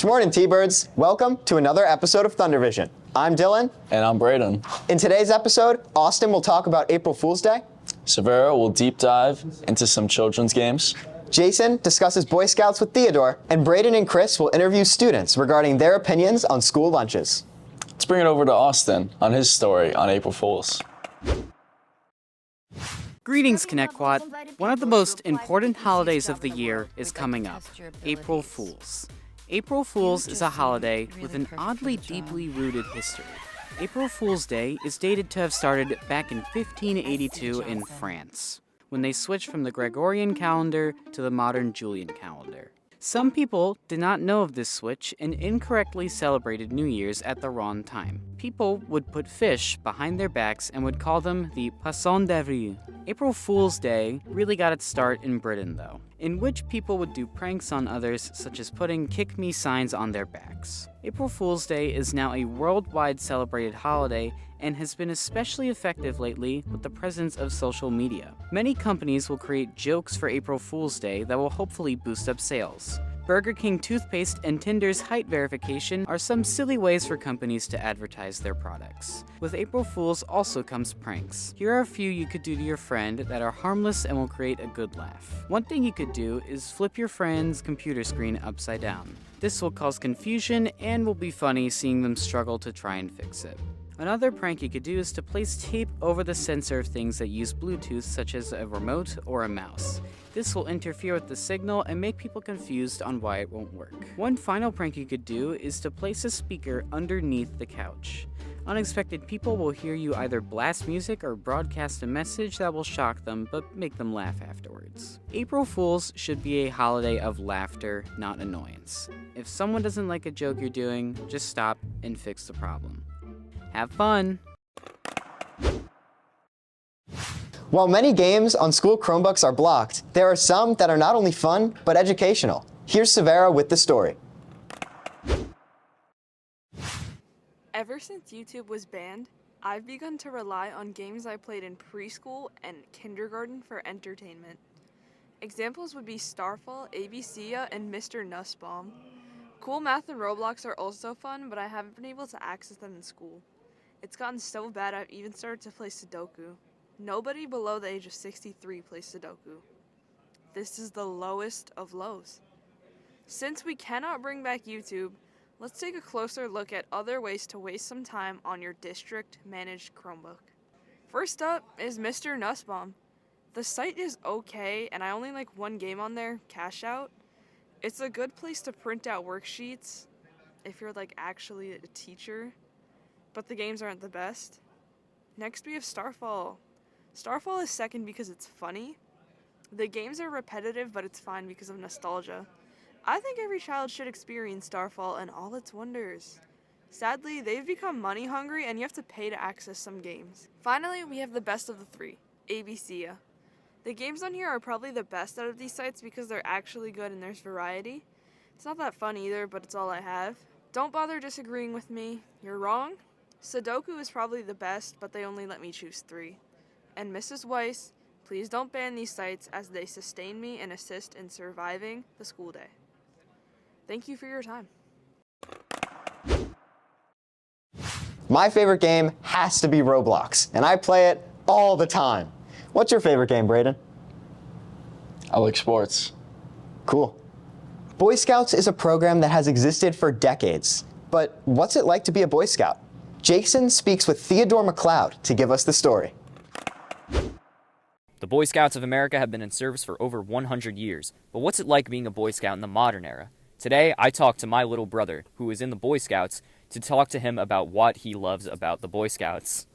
Shmornin' T-Birds, welcome to another episode of THUNDERVISION. I'm Dylan. And I'm Braden. In today's episode, Austin will talk about April Fool's Day. Severa will deep dive into some children's games. Jason discusses Boy Scouts with Theodore, and Braden and Chris will interview students regarding their opinions on school lunches. Let's bring it over to Austin on his story on April Fools. Greetings, Connectquad. One of the most important holidays of the year is coming up, April Fools. April Fools is a holiday with an oddly deeply rooted history. April Fool's Day is dated to have started back in 1582 in France, when they switched from the Gregorian calendar to the modern Julian calendar. Some people did not know of this switch and incorrectly celebrated New Year's at the wrong time. People would put fish behind their backs and would call them the Poisson d'avril. April Fool's Day really got its start in Britain, though, in which people would do pranks on others, such as putting "kick me" signs on their backs. April Fool's Day is now a worldwide celebrated holiday and has been especially effective lately with the presence of social media. Many companies will create jokes for April Fool's Day that will hopefully boost up sales. Burger King toothpaste and Tinder's height verification are some silly ways for companies to advertise their products. With April Fools also comes pranks. Here are a few you could do to your friend that are harmless and will create a good laugh. One thing you could do is flip your friend's computer screen upside down. This will cause confusion and will be funny seeing them struggle to try and fix it. Another prank you could do is to place tape over the sensor of things that use Bluetooth, such as a remote or a mouse. This will interfere with the signal and make people confused on why it won't work. One final prank you could do is to place a speaker underneath the couch. Unexpected people will hear you either blast music or broadcast a message that will shock them but make them laugh afterwards. April Fools should be a holiday of laughter, not annoyance. If someone doesn't like a joke you're doing, just stop and fix the problem. Have fun! While many games on school Chromebooks are blocked, there are some that are not only fun, but educational. Here's Severa with the story. Ever since YouTube was banned, I've begun to rely on games I played in preschool and kindergarten for entertainment. Examples would be Starfall, ABC, and Mr. Nussbaum. Cool Math and Roblox are also fun, but I haven't been able to access them in school. It's gotten so bad I've even started to play Sudoku. Nobody below the age of 63 plays Sudoku. This is the lowest of lows. Since we cannot bring back YouTube, let's take a closer look at other ways to waste some time on your district-managed Chromebook. First up is Mr. Nussbaum. The site is okay, and I only like one game on there, Cash Out. It's a good place to print out worksheets if you're like actually a teacher, but the games aren't the best. Next we have Starfall. Starfall is second because it's funny. The games are repetitive, but it's fine because of nostalgia. I think every child should experience Starfall and all its wonders. Sadly, they've become money hungry and you have to pay to access some games. Finally, we have the best of the three, ABC. The games on here are probably the best out of these sites because they're actually good and there's variety. It's not that fun either, but it's all I have. Don't bother disagreeing with me. You're wrong. Sudoku is probably the best, but they only let me choose 3. And Mrs. Weiss, please don't ban these sites as they sustain me and assist in surviving the school day. Thank you for your time. My favorite game has to be Roblox, and I play it all the time. What's your favorite game, Braden? I like sports. Cool. Boy Scouts is a program that has existed for decades. But what's it like to be a Boy Scout? Jason speaks with Theodore McLeod to give us the story. The Boy Scouts of America have been in service for over 100 years, but what's it like being a Boy Scout in the modern era? Today, I talked to my little brother, who is in the Boy Scouts, to talk to him about what he loves about the Boy Scouts.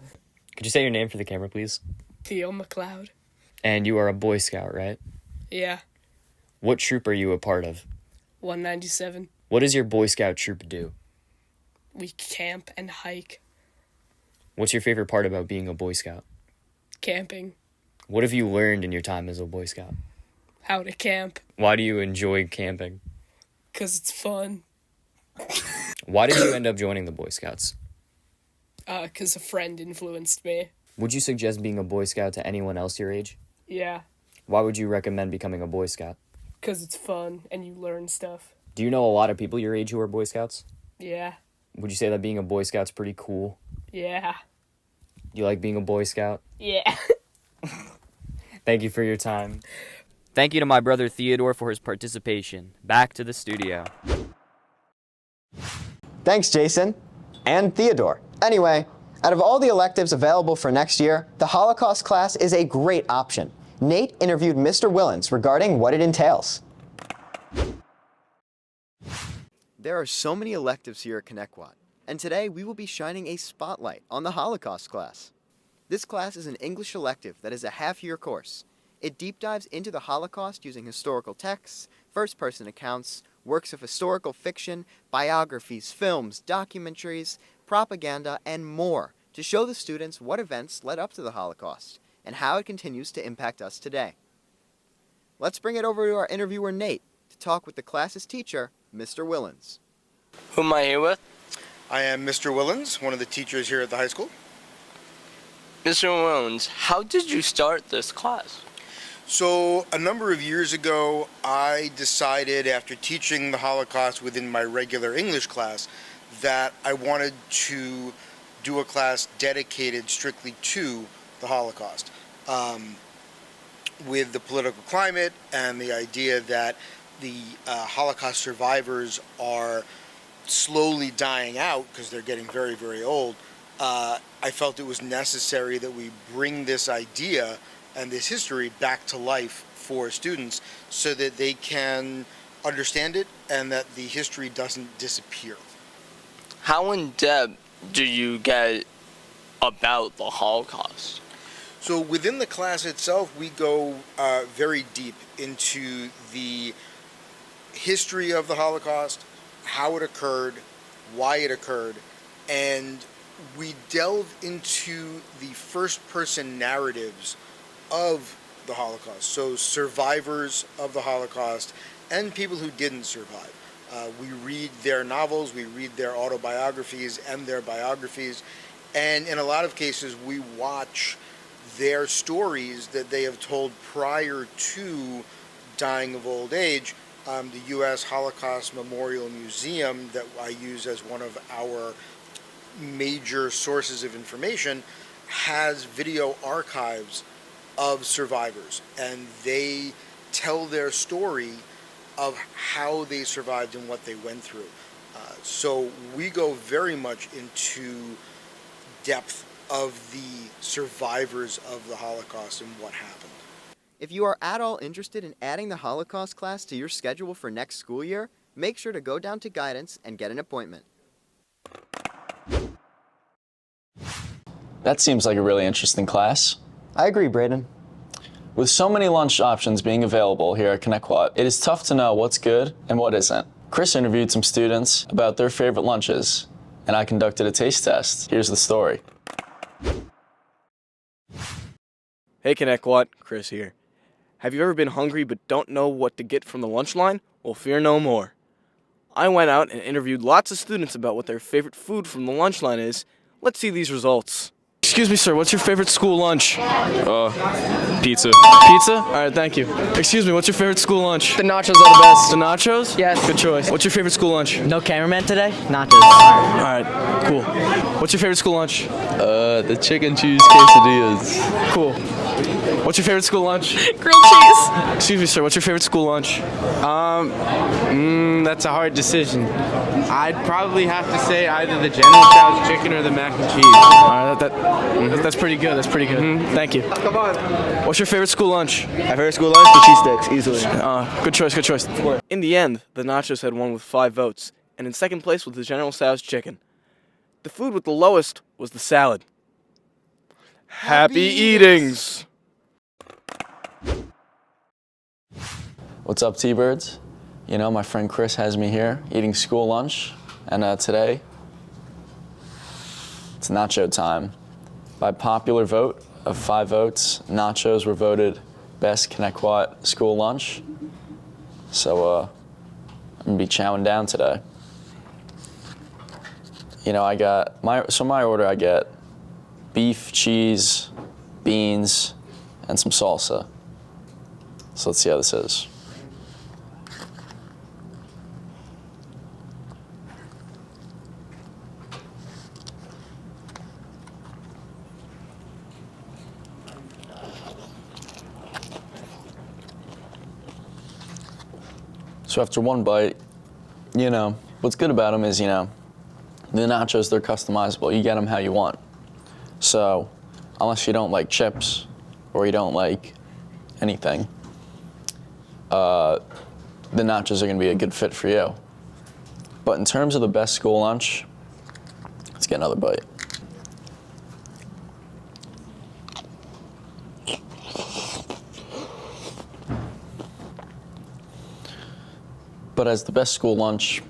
Could you say your name for the camera, please? Theo McLeod. And you are a Boy Scout, right? Yeah. What troop are you a part of? 197. What does your Boy Scout troop do? We camp and hike. What's your favorite part about being a Boy Scout? Camping. What have you learned in your time as a Boy Scout? How to camp. Why do you enjoy camping? 'Cause it's fun. Why did you end up joining the Boy Scouts? 'Cause a friend influenced me. Would you suggest being a Boy Scout to anyone else your age? Yeah. Why would you recommend becoming a Boy Scout? 'Cause it's fun and you learn stuff. Do you know a lot of people your age who are Boy Scouts? Yeah. Would you say that being a Boy Scout's pretty cool? Yeah. Do you like being a Boy Scout? Yeah. Thank you for your time. Thank you to my brother Theodore for his participation. Back to the studio. Thanks, Jason. And Theodore. Anyway, out of all the electives available for next year, the Holocaust class is a great option. Nate interviewed Mr. Willens regarding what it entails. There are so many electives here at Connecticut, and today we will be shining a spotlight on the Holocaust class. This class is an English elective that is a half-year course. It deep dives into the Holocaust using historical texts, first-person accounts, works of historical fiction, biographies, films, documentaries, propaganda, and more to show the students what events led up to the Holocaust and how it continues to impact us today. Let's bring it over to our interviewer Nate to talk with the class's teacher, Mr. Willens. Who am I here with? I am Mr. Willens, one of the teachers here at the high school. Mr. Williams, how did you start this class? So, a number of years ago, I decided after teaching the Holocaust within my regular English class that I wanted to do a class dedicated strictly to the Holocaust. With the political climate and the idea that the Holocaust survivors are slowly dying out because they're getting very, very old, I felt it was necessary that we bring this idea and this history back to life for students so that they can understand it and that the history doesn't disappear. How in depth do you get about the Holocaust? So within the class itself, we go very deep into the history of the Holocaust, how it occurred, why it occurred, and we delve into the first-person narratives of the Holocaust, so survivors of the Holocaust and people who didn't survive. We read their novels, we read their autobiographies and their biographies, and in a lot of cases we watch their stories that they have told prior to dying of old age. The U.S. Holocaust Memorial Museum, that I use as one of our major sources of information, has video archives of survivors, and they tell their story of how they survived and what they went through. So we go very much into depth of the survivors of the Holocaust and what happened. If you are at all interested in adding the Holocaust class to your schedule for next school year, make sure to go down to guidance and get an appointment. That seems like a really interesting class. I agree, Braden. With so many lunch options being available here at Connecticut, it is tough to know what's good and what isn't. Chris interviewed some students about their favorite lunches, and I conducted a taste test. Here's the story. Hey Connecticut, Chris here. Have you ever been hungry but don't know what to get from the lunch line? Well, fear no more. I went out and interviewed lots of students about what their favorite food from the lunch line is. Let's see these results. Excuse me, sir, what's your favorite school lunch? Pizza. Pizza? All right, thank you. Excuse me, what's your favorite school lunch? The nachos are the best. The nachos? Yes. Good choice. What's your favorite school lunch? No cameraman today? Nachos. All right, cool. What's your favorite school lunch? The chicken cheese quesadillas. Cool. What's your favorite school lunch? Grilled cheese. Excuse me, sir, what's your favorite school lunch? That's a hard decision. I'd probably have to say either the General Tso's chicken or the mac and cheese. All right, that's pretty good. That's pretty good. Thank you. Come on. What's your favorite school lunch? My favorite school lunch? The cheese sticks, easily. Good choice, good choice. In the end, the nachos had won with 5 votes, and in second place was the General Tso's chicken. The food with the lowest was the salad. Happy eatings! What's up, T-Birds? You know, my friend Chris has me here eating school lunch, and today, it's nacho time. By popular vote of 5 votes, nachos were voted best Connecticut school lunch. So, I'm gonna be chowing down today. You know, my order, I get beef, cheese, beans, and some salsa. So let's see how this is. So after one bite, you know, what's good about them is, you know, the nachos, they're customizable. You get them how you want. So unless you don't like chips or you don't like anything, the nachos are gonna be a good fit for you. But in terms of the best school lunch, let's get another bite. But as the best school lunch,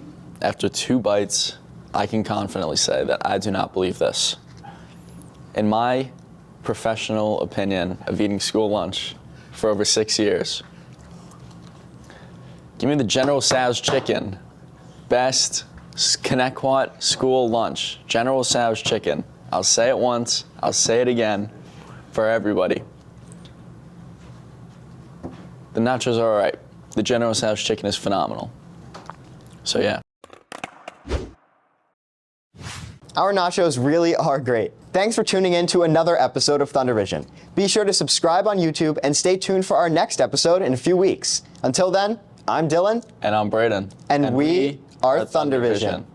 after 2 bites, I can confidently say that I do not believe this. In my professional opinion of eating school lunch for over 6 years, give me the General Tso's chicken. Best Connecticut school lunch. General Tso's chicken. I'll say it once, I'll say it again for everybody. The nachos are all right. The General Tso's chicken is phenomenal. So yeah. Our nachos really are great. Thanks for tuning in to another episode of THUNDERVISION. Be sure to subscribe on YouTube and stay tuned for our next episode in a few weeks. Until then, I'm Dylan. And I'm Braden. And we are THUNDERVISION.